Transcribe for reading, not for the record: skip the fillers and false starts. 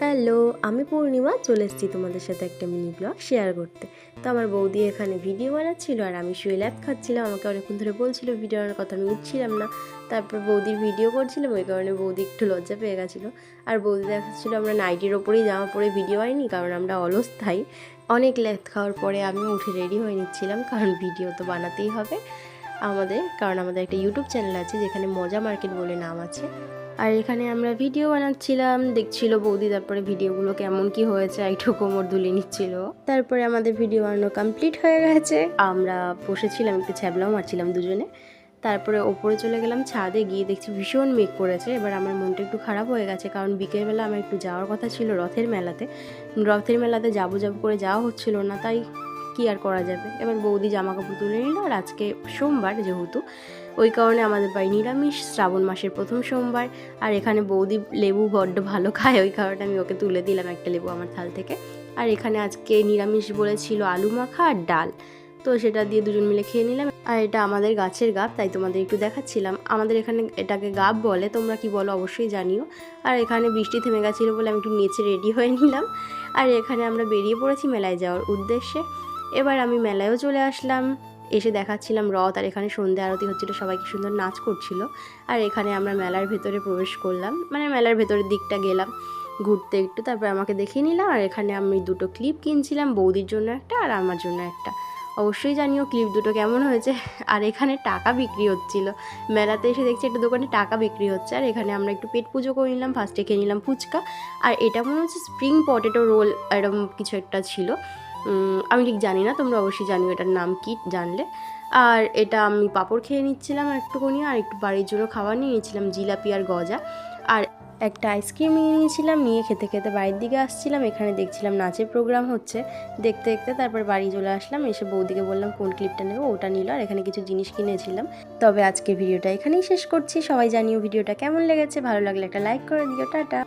Hello, আমি পূর্ণিমা চলে এসেছি তোমাদের সাথে একটা মিনি ব্লগ শেয়ার করতে। তো আমার বৌদি এখানে ভিডিও বানাচ্ছিল আর আমি শুয়ে ল্যাদ খাচ্ছিলাম। আমাকে অনেকক্ষণ ধরে বলছিল ভিডিও বানানোর কথা, আমি উঠছিলাম না। তারপর বৌদির ভিডিও করছিলাম, ওই কারণে বৌদি একটু লজ্জা পেয়ে গেছিলো। আর বৌদি দেখাচ্ছিলো আমরা নাইটির ওপরেই জামা পরে ভিডিও বানাইনি, কারণ আমরা অলস্থাই। অনেক ল্যাদ খাওয়ার পরে আমি উঠে রেডি হয়ে নিচ্ছিলাম, কারণ ভিডিও তো বানাতেই হবে আমাদের, কারণ আমাদের একটা ইউটিউব চ্যানেল আছে যেখানে মজা মার্কেট বলে নাম আছে। আর এখানে আমরা ভিডিও বানাচ্ছিলাম, দেখছিল বৌদি তারপরে ভিডিওগুলো কেমন কি হয়েছে, একটু কোমর দুলিয়ে নিচ্ছিল। তারপরে আমাদের ভিডিও বানানো কমপ্লিট হয়ে গেছে, আমরা বসেছিলাম একটু ছ্যাবলাও মারছিলাম দুজনে। তারপরে ওপরে চলে গেলাম ছাদে, গিয়ে দেখছি ভীষণ মেঘ করেছে। এবার আমার মনটা একটু খারাপ হয়ে গেছে, কারণ বিকেলবেলা আমার একটু যাওয়ার কথা ছিল রথের মেলাতে যাবো করে যাওয়া হচ্ছিল না, তাই কি আর করা যাবে। এবার বৌদি জামা কাপড় তুলে নিল, আর আজকে সোমবার যেহেতু, ওই কারণে আমাদের বাড়ি নিরামিষ, শ্রাবণ মাসের প্রথম সোমবার। আর এখানে বৌদি লেবু বড্ড ভালো খায়, ওই কারণে আমি ওকে তুলে দিলাম একটা লেবু আমার থাল থেকে। আর এখানে আজকে নিরামিষ বলেছিল আলু মাখা আর ডাল, তো সেটা দিয়ে দুজন মিলে খেয়ে নিলাম। আর এটা আমাদের গাছের গাব, তাই তোমাদের একটু দেখাচ্ছিলাম। আমাদের এখানে এটাকে গাব বলে, তোমরা কি বলো অবশ্যই জানিও। আর এখানে বৃষ্টি থেমে গেছিলো বলে আমি একটু নেচে রেডি হয়ে নিলাম। আর এখানে আমরা বেরিয়ে পড়েছি মেলায় যাওয়ার উদ্দেশ্যে। এবার আমি মেলায়ও চলে আসলাম, এসে দেখাচ্ছিলাম রথ, আর এখানে সন্ধ্যা আরতি হচ্ছিলো, সবাই কি সুন্দর নাচ করছিল। আর এখানে আমরা মেলার ভেতরে প্রবেশ করলাম, মানে মেলার ভেতরের দিকটা গেলাম ঘুরতে একটু, তারপর আমাকে দেখিয়ে নিলাম। আর এখানে আমি দুটো ক্লিপ কিনছিলাম, বৌদির জন্য একটা আর আমার জন্য একটা। অবশ্যই জানিও ক্লিপ দুটো কেমন হয়েছে। আর এখানে টাকা বিক্রি হচ্ছিল, মেলাতে এসে দেখছি একটা দোকানে টাকা বিক্রি হচ্ছে। আর এখানে আমরা একটু পেট পুজো করে নিলাম, ফার্স্টে খেয়ে নিলাম ফুচকা। আর এটা মনে হচ্ছে স্প্রিং পটেটো রোল এরকম কিছু একটা ছিল, আমি ঠিক জানি না, তোমরা অবশ্যই জানিও এটার নাম কি জানলে। আর এটা আমি পাঁপড় খেয়ে নিচ্ছিলাম একটুখানি, আর একটু বাড়ির জন্য খাবার নিয়ে নিয়েছিলাম জিলাপি আর গজা, আর একটা আইসক্রিম নিয়ে নিয়েছিলাম। নিয়ে খেতে খেতে বাড়ির দিকে আসছিলাম, এখানে দেখছিলাম নাচের প্রোগ্রাম হচ্ছে, দেখতে দেখতে তারপর বাড়ি চলে আসলাম। এসে বৌদিকে বললাম কোন ক্লিপটা নেবো, ওটা নিল। আর এখানে কিছু জিনিস কিনেছিলাম। তবে আজকে ভিডিওটা এখানেই শেষ করছি, সবাই জানিও ভিডিওটা কেমন লেগেছে, ভালো লাগলে একটা লাইক করে দিও, টাটা।